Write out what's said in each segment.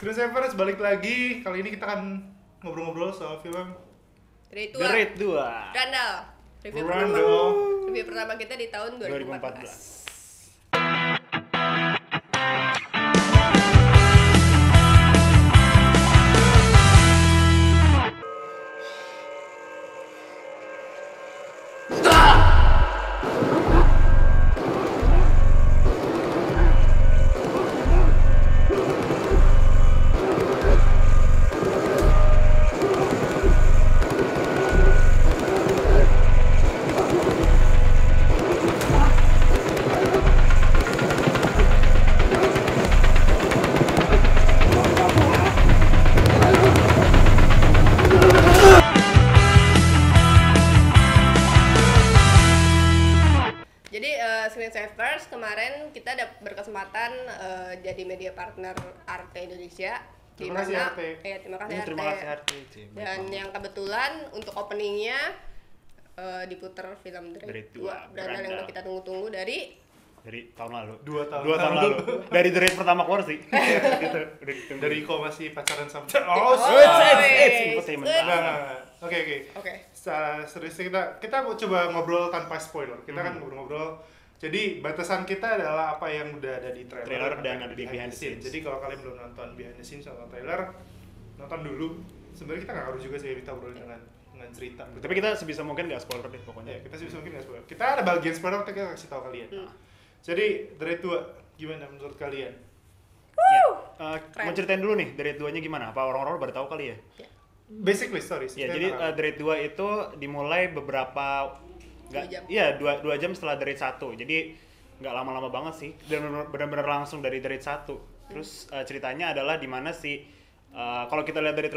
Screensavers balik lagi. Kali ini kita akan ngobrol-ngobrol soal film The Raid 2. Randall. Randall. Review pertama kita di tahun 2014. Screensavers kemarin kita ada berkesempatan jadi media partner Arte Indonesia. Terima kasih Arte. Ya, terima kasih Arte. Terima kasih Arte. Dan yang kebetulan untuk openingnya diputer film The Raid 2. Dan yang udah kita tunggu-tunggu dari tahun lalu. 2 tahun lalu. Dari The Raid pertama keluar sih. Gitu. Dari kok masih pacaran sama Oke. Seriusnya kita mau coba ngobrol tanpa spoiler. Kita kan ngobrol-ngobrol. Jadi batasan kita adalah apa yang udah ada di trailer dan ada di behind the scenes. Jadi kalau kalian belum nonton behind the scenes atau trailer, nonton dulu. Sebenarnya kita nggak harus juga sih kita obrolin dengan cerita. Tapi kita sebisa mungkin nggak spoiler deh pokoknya. Ya, kita sebisa mungkin nggak spoiler. Kita ada bagian spoiler, kita kasih tahu kalian. Jadi The Raid 2 gimana menurut kalian? Mau ceritain dulu nih The Raid 2-nya gimana? Apa orang-orang baru tahu kali ya? Basically story. Ya, jadi The Raid 2 itu dimulai beberapa 2 jam setelah The Raid 1. Jadi nggak lama-lama banget sih. Dan benar-benar langsung dari The Raid 1. Terus ceritanya adalah di mana si kalau kita lihat dari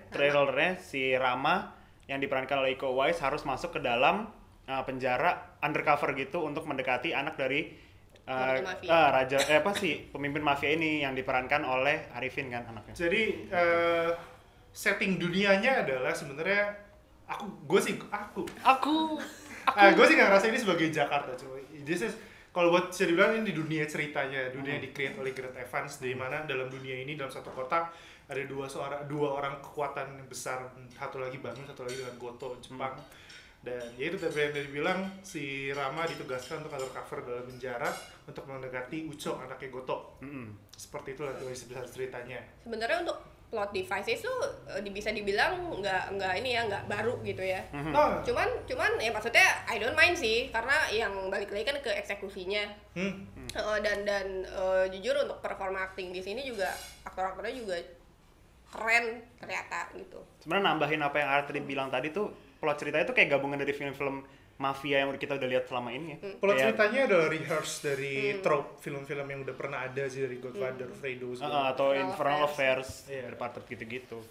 trailernya si Rama yang diperankan oleh Iko Uwais harus masuk ke dalam penjara undercover gitu untuk mendekati anak dari pemimpin mafia ini yang diperankan oleh Arifin kan anaknya. Jadi setting dunianya adalah sebenarnya gue sih nggak ngerasa ini sebagai Jakarta cuy. Kalau buat bisa dibilang ini di dunia ceritanya, dunia yang di-create oleh Gareth Evans, di mana dalam dunia ini dalam satu kota ada dua orang kekuatan besar, satu lagi bangun, satu lagi dengan Goto Jepang. Dan ya itu tadi yang dibilang si Rama ditugaskan untuk undercover dalam penjara untuk mendekati Uco anaknya Goto. Seperti itulah besar ceritanya. Sebenarnya untuk plot devices tuh bisa dibilang nggak baru gitu ya. Cuman ya maksudnya I don't mind sih karena yang balik lagi kan ke eksekusinya. Dan jujur untuk performa acting di sini juga aktor-aktornya juga keren ternyata gitu. Sebenarnya nambahin apa yang Art tadi bilang tadi tuh plot ceritanya tuh kayak gabungan dari film-film mafia yang kita udah lihat selama ini ya. Plot ceritanya adalah rehearse dari trope film-film yang udah pernah ada sih dari Godfather, Fredo atau Infernal Affairs, Departed gitu-gitu.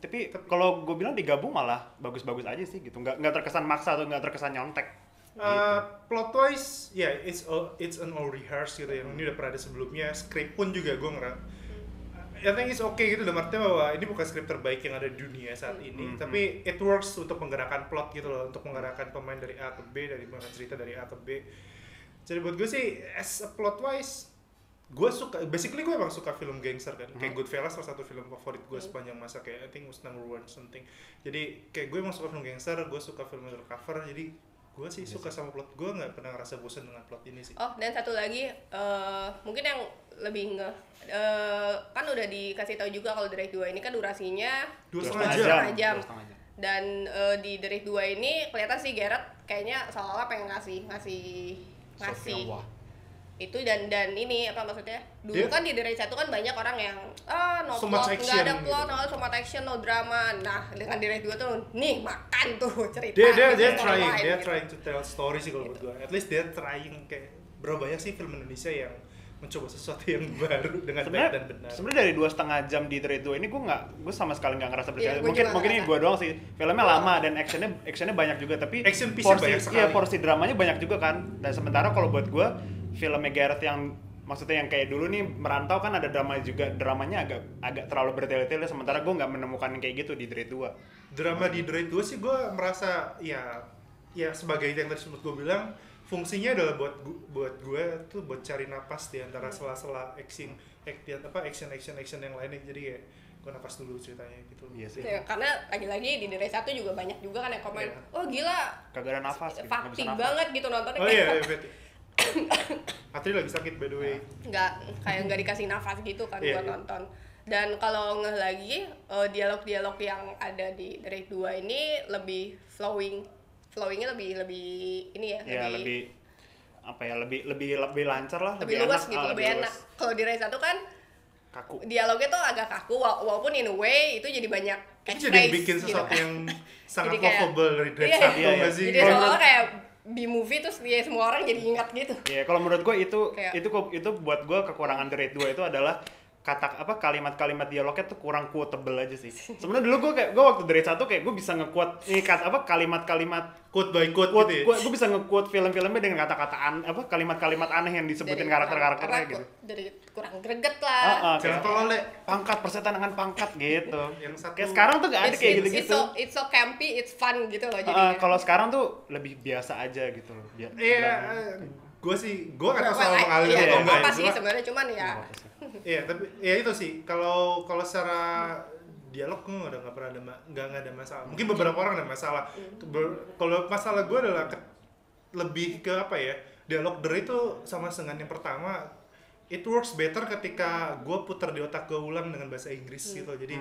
Tapi kalau gue bilang digabung malah bagus-bagus aja sih gitu. Nggak terkesan maksa atau nggak terkesan nyontek. Plot wise, it's an all rehearsed gitu yang ini udah pernah ada sebelumnya. Script pun juga gue I think it's okay gitu, dalam artinya bahwa ini bukan skrip terbaik yang ada di dunia saat ini, tapi it works untuk menggerakkan plot gitu loh, untuk menggerakkan pemain dari A ke B, dari menggerakkan cerita dari A ke B. Jadi buat gue sih, as a plot wise, gue emang suka film gangster kan, kayak Goodfellas salah satu film favorit gue sepanjang masa, kayak I think was number 1 something. Jadi kayak gue emang suka film gangster, gue suka film undercover, jadi gue sih suka sama plot, gue nggak pernah ngerasa bosan dengan plot ini sih. Oh, dan satu lagi mungkin yang lebih kan udah dikasih tahu juga kalau The Raid 2 ini kan durasinya 2,5 jam. Dan di The Raid 2 ini kelihatan sih Gareth kayaknya seolah-olah pengen ngasih itu dan ini apa maksudnya dulu kan di The Raid 1 kan banyak orang yang no so plot, nggak ada plot, gitu. so much action, no drama. Nah dengan The Raid 2 tuh nih makan tuh cerita dia trying to tell story sih kalau menurut gue, at least dia trying. Kayak berapa banyak sih film Indonesia yang mencoba sesuatu yang baru dengan baik dan benar. Sebenarnya dari 2,5 jam di The Raid 2 ini gue sama sekali nggak ngerasa percaya. Yeah, mungkin ini gue doang sih. Filmnya lama dan actionnya banyak juga, tapi action piece-nya banyak sekali. Porsi dramanya banyak juga kan. Dan sementara kalau buat gue filmnya Gareth yang maksudnya yang kayak dulu nih Merantau kan ada drama juga, dramanya agak terlalu bertele-tele, sementara gue nggak menemukan kayak gitu di The Raid 2. Drama di The Raid 2 sih gue merasa ya sebagai yang tadi sempat gue bilang, fungsinya adalah buat gue tuh buat cari napas di antara sela-sela action yang lainnya, jadi kayak gue napas dulu ceritanya gitu. Iya sih. Ya, karena lagi-lagi di Derai 1 juga banyak juga kan yang komen, oh gila, kagak ada nafas gitu. fakti banget gitu nontonnya. Oh iya, Betty. Atri lagi sakit by the way. Nggak dikasih nafas gitu kan buat nonton. Dan kalau ngeh lagi dialog-dialog yang ada di Derai 2 ini lebih flowingnya lebih ini ya, lebih apa ya, lebih lancar lah, lebih luas gitu, lebih enak. Kalau di Derai 1 kan kaku, dialognya tuh agak kaku, walaupun in a way itu jadi banyak catchphrase. Jadi bikin sesuatu yang sangat lovable dari Derai 1 nggak sih? Jadi soalnya kayak B-movie terus dia semua orang jadi ingat gitu. Iya, kalau menurut gue itu buat gue kekurangan Derai 2 itu adalah kalimat-kalimat dialognya tuh kurang quotable aja sih. Sebenarnya dulu gue waktu Derai 1 kayak gue bisa nge-quote kalimat-kalimat quote by quote gitu ya. Gue bisa nge-quote film-filmnya dengan kata-kata kalimat-kalimat aneh yang disebutin karakter-karakternya gitu. Dari kurang greget lah. Contoh Le, pangkat, persetan dengan pangkat gitu. Yang satu, kayak sekarang tuh gak ada kayak gitu-gitu. It's so campy, it's fun gitu loh jadi. Kalau sekarang tuh lebih biasa aja gitu loh. Gue nggak tahu soal mengalir atau enggak apa sih sebenarnya, cuman ya. Iya, tapi ya itu sih. Kalau secara dialog gue nggak pernah nggak ada masalah. Mungkin beberapa orang ada masalah. Kalau masalah gue adalah lebih ke apa ya? Dialog Derai itu sama dengan yang pertama. It works better ketika gue putar di otak gue ulang dengan bahasa Inggris gitu. Jadi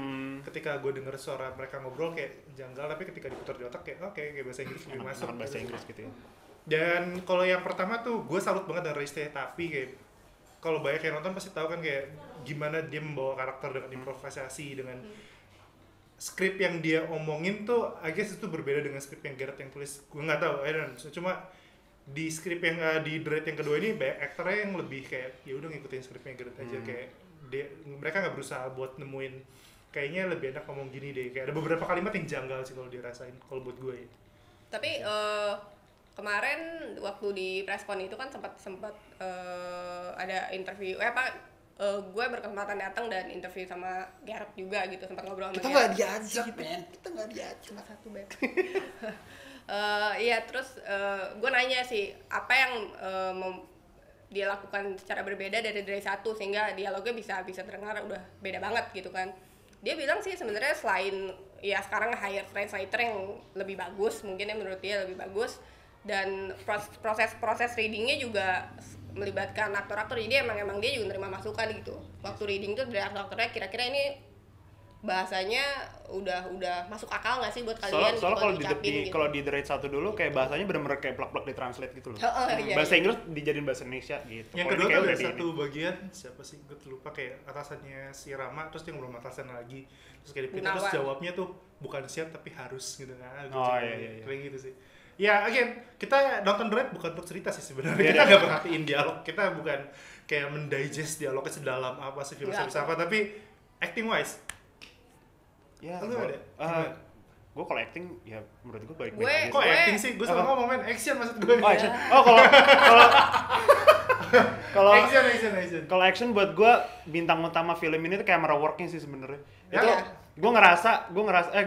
ketika gue denger suara mereka ngobrol kayak janggal, tapi ketika diputar di otak kayak kayak bahasa Inggris lebih masuk. Bahasa Inggris gitu ya. Dan kalau yang pertama tuh gue salut banget dengan Race Tapi kayak kalau banyak yang nonton pasti tahu kan kayak gimana dia membawa karakter dengan improvisasi, dengan skrip yang dia omongin tuh I guess itu berbeda dengan skrip yang Gareth yang tulis. Gue nggak tahu, cuma di skrip yang di Dread yang kedua ini banyak aktornya yang lebih kayak ya udah ngikutin skripnya Gareth aja, kayak mereka nggak berusaha buat nemuin kayaknya lebih enak ngomong gini deh, kayak ada beberapa kalimat yang janggal sih kalau dirasain kalau buat gue ya. Tapi kemarin waktu di presscon itu kan sempat ada interview gue berkesempatan datang dan interview sama Gareth juga gitu, sempat ngobrol sama kita nggak diajak men, kita nggak diajak cuma satu beb. Iya, terus gue nanya sih apa yang dia lakukan secara berbeda dari Derai 1 sehingga dialognya bisa terdengar udah beda banget gitu kan. Dia bilang sih sebenarnya selain ya sekarang hire translator yang lebih bagus, mungkin ya menurut dia lebih bagus, dan proses readingnya juga melibatkan aktor-aktor, jadi emang dia juga nerima masukan gitu waktu reading tuh dari aktor-aktornya, kira-kira ini bahasanya udah masuk akal nggak sih buat kalian? Soalnya kalau di Derai 1 dulu kayak bahasanya benar-benar kayak plak-plak ditranslate gitu loh. Bahasa Inggris dijadiin bahasa Indonesia gitu. Yang kedua tuh ada satu bagian siapa sih gue lupa, kayak atasannya si Rama, terus dia ngobrol sama atasan lagi, terus kayak dipinta, terus jawabnya tuh bukan siap tapi harus gitu kan. Iya. Kayak gitu sih. Ya, again, kita nonton Dread bukan untuk cerita sih sebenarnya. Kita nggak perhatiin dialog, kita bukan kayak mendigest dialognya sedalam apa sih, filosofis apa, tapi acting wise. Ya, lu ada? Gue kalau acting ya menurut gue baik-baik aja. Kok acting sih? Gue selalu ngomong main action maksud gue. Oh, action. Kalau action buat gue bintang utama film ini tuh camera working sih sebenarnya. Itu gue ngerasa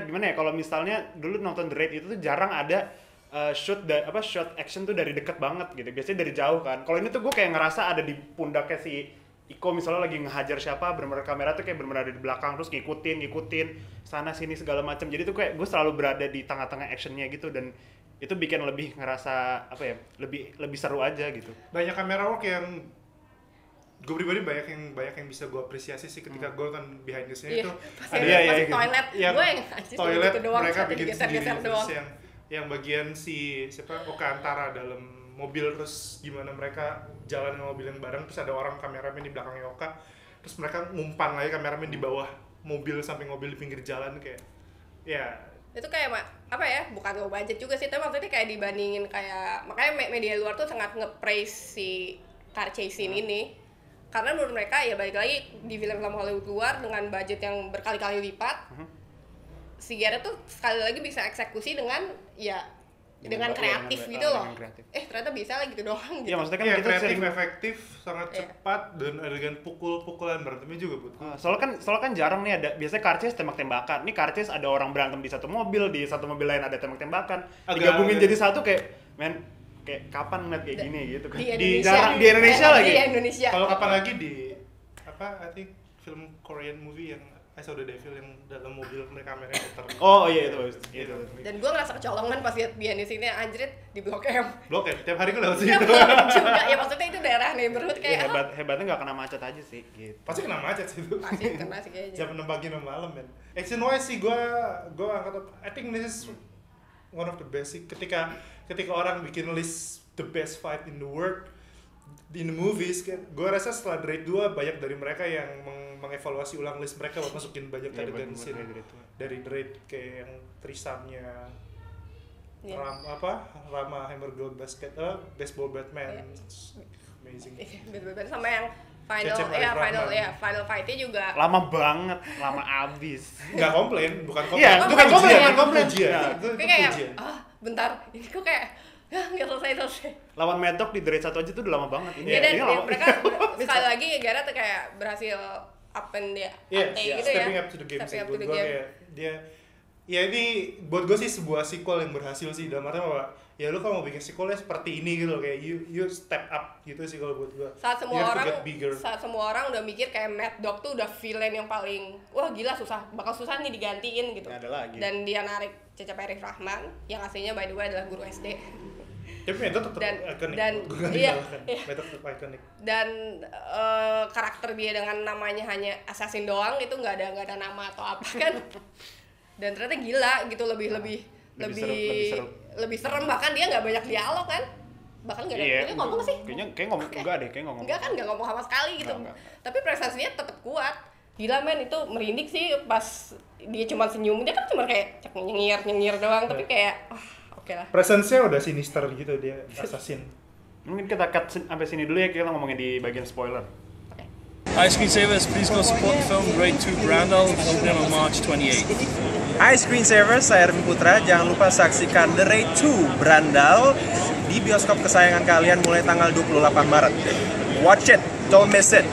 gimana ya, kalau misalnya dulu nonton The Raid itu tuh jarang ada shot action tuh dari deket banget gitu, biasanya dari jauh kan. Kalau ini tuh gue kayak ngerasa ada di pundaknya si Iko misalnya lagi ngehajar siapa, bener-bener kamera tuh kayak bener-bener ada di belakang, terus ngikutin sana sini segala macam. Jadi tuh kayak gue selalu berada di tengah-tengah actionnya gitu, dan itu bikin lebih ngerasa apa ya, lebih seru aja gitu. Banyak kamera work yang gue pribadi banyak yang bisa gue apresiasi sih ketika gue kan behind the scene itu ada toilet, gue yang toilet mereka bikin sendiri, terus yang bagian si siapa Oka Antara dalam mobil, terus gimana mereka jalan dengan mobil yang bareng, terus ada orang kameramen di belakangnya Oka, terus mereka ngumpan lagi kameramen di bawah mobil, samping mobil di pinggir jalan, kayak ya itu kayak apa ya, bukan low budget juga sih, tapi maksudnya kayak dibandingin kayak, makanya media luar tuh sangat nge-praise si car chase scene ini, karena menurut mereka ya balik lagi di film-film Hollywood luar dengan budget yang berkali-kali lipat, si Gareth tuh sekali lagi bisa eksekusi dengan dengan kreatif gitu loh. Ternyata bisa lah gitu doang gitu. Ya maksudnya kan kita kreatif, efektif, sangat cepat, dan adegan pukul-pukulan berantemnya juga buat. Soalnya kan jarang nih ada, biasanya car chase tembak-tembakan. Nih car chase ada orang berantem di satu mobil lain ada tembak-tembakan. Digabungin jadi satu kayak, men, kayak kapan ngeliat kayak gini gitu kan. Di Indonesia lagi. Di Indonesia. Kalau kapan lagi di I think film Korean movie yang I Saw the Devil yang dalam mobil mereka kameranya putar. Oh iya itu. Dan gue ngerasa kecolongan pas lihat Bian di sini anjrit di Blok M. Blok M, tiap hari gue lewat situ. Juga ya maksudnya itu daerah neighborhood kayak hebatnya nggak kena macet aja sih gitu. Pasti kena macet sih itu. Pasti kena sih kayaknya. Jam 6 pagi 6 malam men. Action wise sih gue angkat I think this is one of the best sih ketika orang bikin list the best fight in the world in the movies kan. Gue rasa setelah Raid 2 banyak dari mereka yang mengevaluasi ulang list mereka buat masukin banyak adegan scene dari Raid kayak yang trisamnya Rama Hammer Gold Baseball Batman amazing. Sama yang final fight-nya juga lama banget, lama abis. Nggak komplain, bukan komplain. Iya, bukan komplain. Itu kayak bentar, ini kok kayak nggak selesai. Lawan Mad Dog di Raid 1 aja tuh udah lama banget. Ini lama. Mereka sekali lagi Gareth kayak berhasil up and gitu stepping ya. up to the game. Stepping up to the Buat game. Dia ini buat gue sih sebuah sequel yang berhasil sih, dalam artian bahwa ya lu kalau mau bikin sequelnya seperti ini gitu loh, kayak you step up gitu sih kalau buat gue. Saat semua orang udah mikir kayak Mad Dog tuh udah villain yang paling wah gila bakal susah nih digantiin gitu. Ada lagi. Dan dia narik Cecep Arif Rahman yang aslinya by the way adalah guru SD. Tapi itu tetap ikonik. Tetap ikonik. Dan karakter dia dengan namanya hanya assassin doang itu nggak ada nama atau apa kan. Dan ternyata gila gitu lebih serem, bahkan dia nggak banyak dialog kan, bahkan nggak ada dia ngomong sih kayak ngomong nggak ngomong sama sekali gitu. Tapi presentasinya tetap kuat, gila men. Itu merinding sih pas dia cuma senyum, dia kan cuma kayak nyengir doang tapi kayak oke lah. Presence-nya udah sinister gitu dia, assassin. Mungkin kita cut sampai sini dulu ya, kita ngomongin di bagian spoiler. Hi Screensavers, please go support the film Raid 2 Brandal, opening on March 28. Hi Screensavers, saya Erwin Putra. Jangan lupa saksikan The Raid 2 Brandal di bioskop kesayangan kalian mulai tanggal 28 Maret. Watch it, don't miss it.